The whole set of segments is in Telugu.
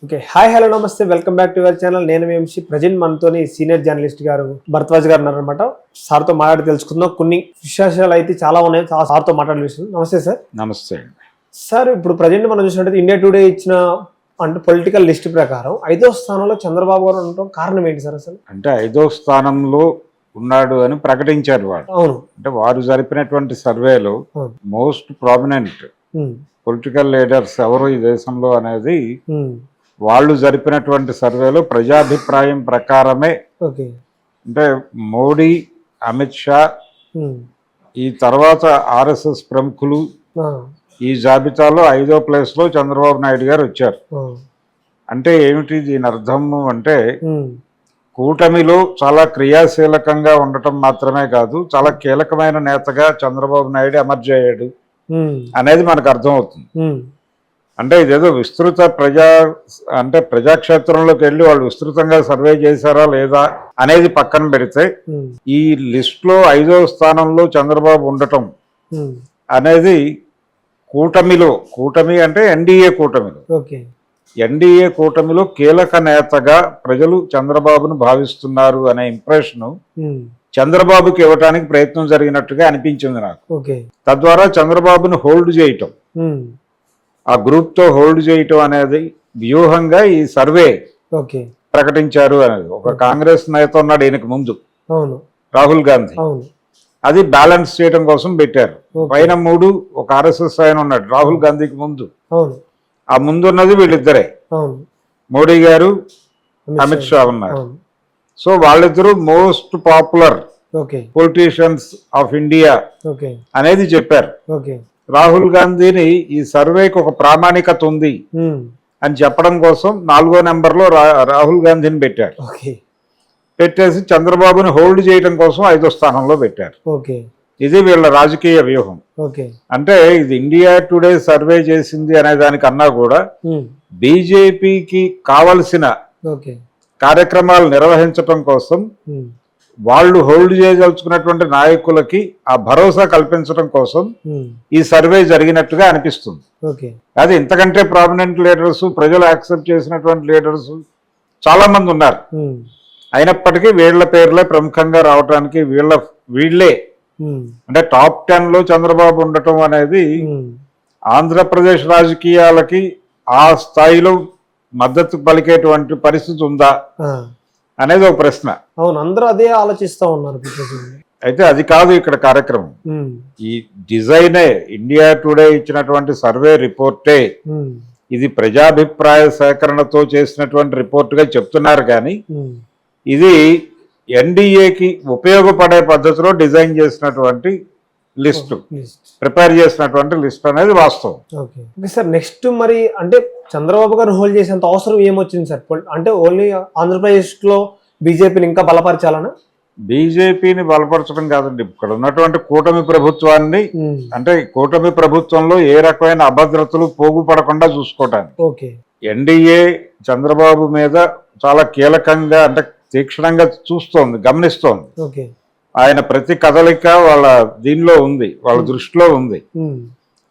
ఓకే. హాయ్ హలో నమస్తే, welcome back to your channel. నేను మీ వంశీ. ప్రజెంట్ మనతోని సీనియర్ జర్నలిస్ట్ గారు భరద్వాజ్ గారు ఉన్నారనమాట. సార్తో మాట్లాడి తెలుసుకుందాం. కొన్ని విశేషాలు అయితే చాలా ఉన్నాయి సార్తో మాట్లాడే విషయం. నమస్తే సార్. నమస్తే. సార్, ఇప్పుడు ప్రజెంట్ మనం చూసినట్టయితే ఇండియా టుడే ఇచ్చిన అంటే పొలిటికల్ లిస్ట్ ప్రకారం 5వ స్థానంలో చంద్రబాబు గారు ఉండటం కారణం ఏంటి సార్? అసలు అంటే 5వ స్థానంలో ఉన్నాడు అని ప్రకటించారు వాడు. అవును. అంటే వారు జరిపినటువంటి సర్వేలో మోస్ట్ ప్రామినెంట్ పొలిటికల్ లీడర్స్ ఎవరు ఈ దేశంలో అనేది వాళ్ళు జరిపినటువంటి సర్వేలో ప్రజాభిప్రాయం ప్రకారమే. అంటే మోడీ, అమిత్ షా, ఈ తర్వాత ఆర్ఎస్ఎస్ ప్రముఖులు ఈ జాబితాలో 5వ ప్లేస్లో చంద్రబాబు నాయుడు గారు వచ్చారు. అంటే ఏమిటి దీని అర్థము అంటే కూటమిలో చాలా క్రియాశీలకంగా ఉండటం మాత్రమే కాదు, చాలా కీలకమైన నేతగా చంద్రబాబు నాయుడు ఎమర్జ్ అయ్యాడు అనేది మనకు అర్థమవుతుంది. అంటే ఇదేదో విస్తృత ప్రజాక్షేత్రంలోకి వెళ్ళి వాళ్ళు విస్తృతంగా సర్వే చేశారా లేదా అనేది పక్కన పెడితే ఈ లిస్ట్ లో 5వ స్థానంలో చంద్రబాబు ఉండటం అనేది కూటమి అంటే ఎన్డీఏ కూటమిలో కీలక నేతగా ప్రజలు చంద్రబాబును భావిస్తున్నారు అనే ఇంప్రెషన్ చంద్రబాబుకి ఇవ్వడానికి ప్రయత్నం జరిగినట్టుగా అనిపించింది నాకు. తద్వారా చంద్రబాబును హోల్డ్ చేయటం, ఆ గ్రూప్ తో హోల్డ్ చేయటం అనేది వ్యూహంగా ఈ సర్వే ప్రకటించారు అనేది. ఒక కాంగ్రెస్ నేత ఉన్నాడు ఈయనకు ముందు, రాహుల్ గాంధీ, అది బ్యాలెన్స్ చేయడం కోసం పెట్టారు. పైన 3 ఒక ఆర్ఎస్ఎస్ ఆయన ఉన్నాడు రాహుల్ గాంధీకి ముందు, ఆ ముందున్నది వీళ్ళిద్దరే, మోడీ గారు, అమిత్ షా ఉన్నారు. సో వాళ్ళిద్దరూ most popular politicians of India అనేది చెప్పారు. రాహుల్ గాంధీని ఈ సర్వేకి ఒక ప్రామాణికత ఉంది అని చెప్పడం కోసం 4వ నెంబర్లో రాహుల్ గాంధీని పెట్టారు. పెట్టేసి చంద్రబాబుని హోల్డ్ చేయడం కోసం 5వ స్థానంలో పెట్టారు. ఇది వీళ్ళ రాజకీయ వ్యూహం. అంటే ఇది ఇండియా టుడే సర్వే చేసింది అనే దానికన్నా కూడా బీజేపీకి కావలసిన కార్యక్రమాలు నిర్వహించడం కోసం వాళ్ళు హోల్డ్ చేయదలుచుకున్నటువంటి నాయకులకి ఆ భరోసా కల్పించడం కోసం ఈ సర్వే జరిగినట్టుగా అనిపిస్తుంది. అది ఇంతకంటే ప్రామినెంట్ లీడర్స్, ప్రజలు యాక్సెప్ట్ చేసినటువంటి లీడర్స్ చాలా మంది ఉన్నారు. అయినప్పటికీ వీళ్ల పేర్లే ప్రముఖంగా రావడానికి వీళ్లే అంటే టాప్ 10లో చంద్రబాబు ఉండటం అనేది ఆంధ్రప్రదేశ్ రాజకీయాలకి ఆ స్థాయిలో మద్దతు పలికేటువంటి పరిస్థితి ఉందా అనేది ఒక ప్రశ్న. అవును, అందరూ అదే ఆలోచిస్తూ ఉన్నారు. అయితే అది కాదు ఇక్కడ కార్యక్రమం. ఈ డిజైనే ఇండియా టుడే ఇచ్చినటువంటి సర్వే రిపోర్టే ఇది ప్రజాభిప్రాయ సేకరణతో చేసినటువంటి రిపోర్టుగా చెప్తున్నారు. కానీ ఇది ఎన్డీఏకి ఉపయోగపడే పద్ధతిలో డిజైన్ చేసినటువంటి లిస్టు, ప్రిపేర్ చేసినటువంటి లిస్ట్ అనేది వాస్తవం. సార్, నెక్స్ట్ మరి అంటే చంద్రబాబు గారు హోల్డ్ చేసేంత అవసరం ఏమొచ్చింది సార్? అంటే ఓన్లీ ఆంధ్రప్రదేశ్ లో బీజేపీని ఇంకా బలపరచాలనా? బీజేపీని బలపరచడం కాదండి, ఇక్కడ ఉన్నటువంటి కూటమి ప్రభుత్వాన్ని, అంటే కూటమి ప్రభుత్వంలో ఏ రకమైన అభద్రతలు పోగుపడకుండా చూసుకోవటానికి ఎన్డీఏ చంద్రబాబు మీద చాలా కీలకంగా అంటే తీక్షణంగా చూస్తోంది, గమనిస్తోంది. ఆయన ప్రతి కదలిక వాళ్ళ దీనిలో ఉంది, వాళ్ళ దృష్టిలో ఉంది.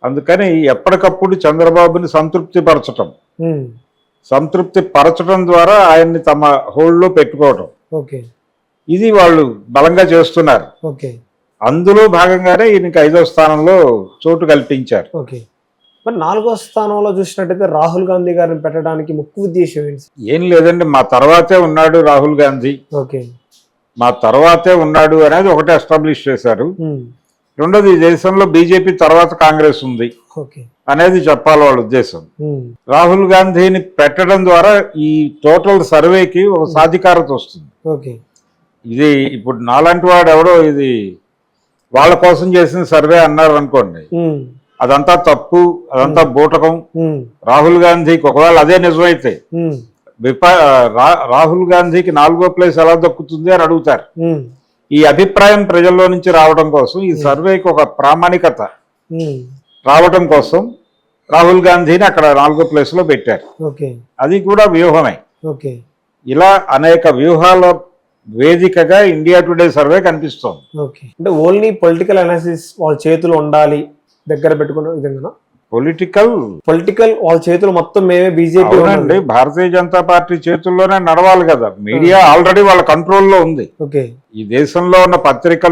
అందుకని ఎప్పటికప్పుడు చంద్రబాబుని సంతృప్తి పరచడం ద్వారా ఆయన్ని తమ హోల్డ్ లో పెట్టుకోవటం, ఇది వాళ్ళు బలంగా చేస్తున్నారు. అందులో భాగంగానే ఈయనకి 5వ స్థానంలో చోటు కల్పించారు. మరి 4వ స్థానంలో చూసినట్టయితే రాహుల్ గాంధీ గారిని పెట్టడానికి ముఖ్య ఉద్దేశం ఏంటి? ఏం లేదండి, మా తర్వాతే ఉన్నాడు రాహుల్ గాంధీ, మా తర్వాతే ఉన్నాడు అనేది ఒకటే ఎస్టాబ్లిష్ చేశారు. రెండోది, ఈ దేశంలో బీజేపీ తర్వాత కాంగ్రెస్ ఉంది అనేది చెప్పాలి వాళ్ళ ఉద్దేశం. రాహుల్ గాంధీని పెట్టడం ద్వారా ఈ టోటల్ సర్వేకి ఒక సాధికారత వస్తుంది. ఇది ఇప్పుడు నాలాంటి వాడు ఎవడో ఇది వాళ్ళ కోసం చేసిన సర్వే అన్నారు అనుకోండి, అదంతా తప్పు, అదంతా బూటకం. రాహుల్ గాంధీకి ఒకవేళ అదే నిజమైతే రాహుల్ గాంధీకి 4వ ప్లేస్ ఎలా దక్కుతుంది అని అడుగుతారు. ఈ అభిప్రాయం ప్రజల్లో నుంచి రావడం కోసం, ఈ సర్వేకి ఒక ప్రామాణికత రావడం కోసం రాహుల్ గాంధీని అక్కడ 4వ ప్లేస్ లో పెట్టారు. అది కూడా వ్యూహమే. ఇలా అనేక వ్యూహాల వేదికగా ఇండియా టుడే సర్వే కనిపిస్తోంది. అంటే ఓన్లీ పొలిటికల్ అనాలిసిస్ వాళ్ళ చేతులు ఉండాలి, దగ్గర పెట్టుకునే విధంగా పొలిటికల్ వాళ్ళ చేతులు మొత్తం మేమే బీజేపీ అవునండి, భారతీయ జనతా పార్టీ చేతుల్లోనే నడవాలి కదా. మీడియా ఆల్రెడీ వాళ్ళ కంట్రోల్లో ఉంది. ఓకే ఈ దేశంలో ఉన్న పత్రికలు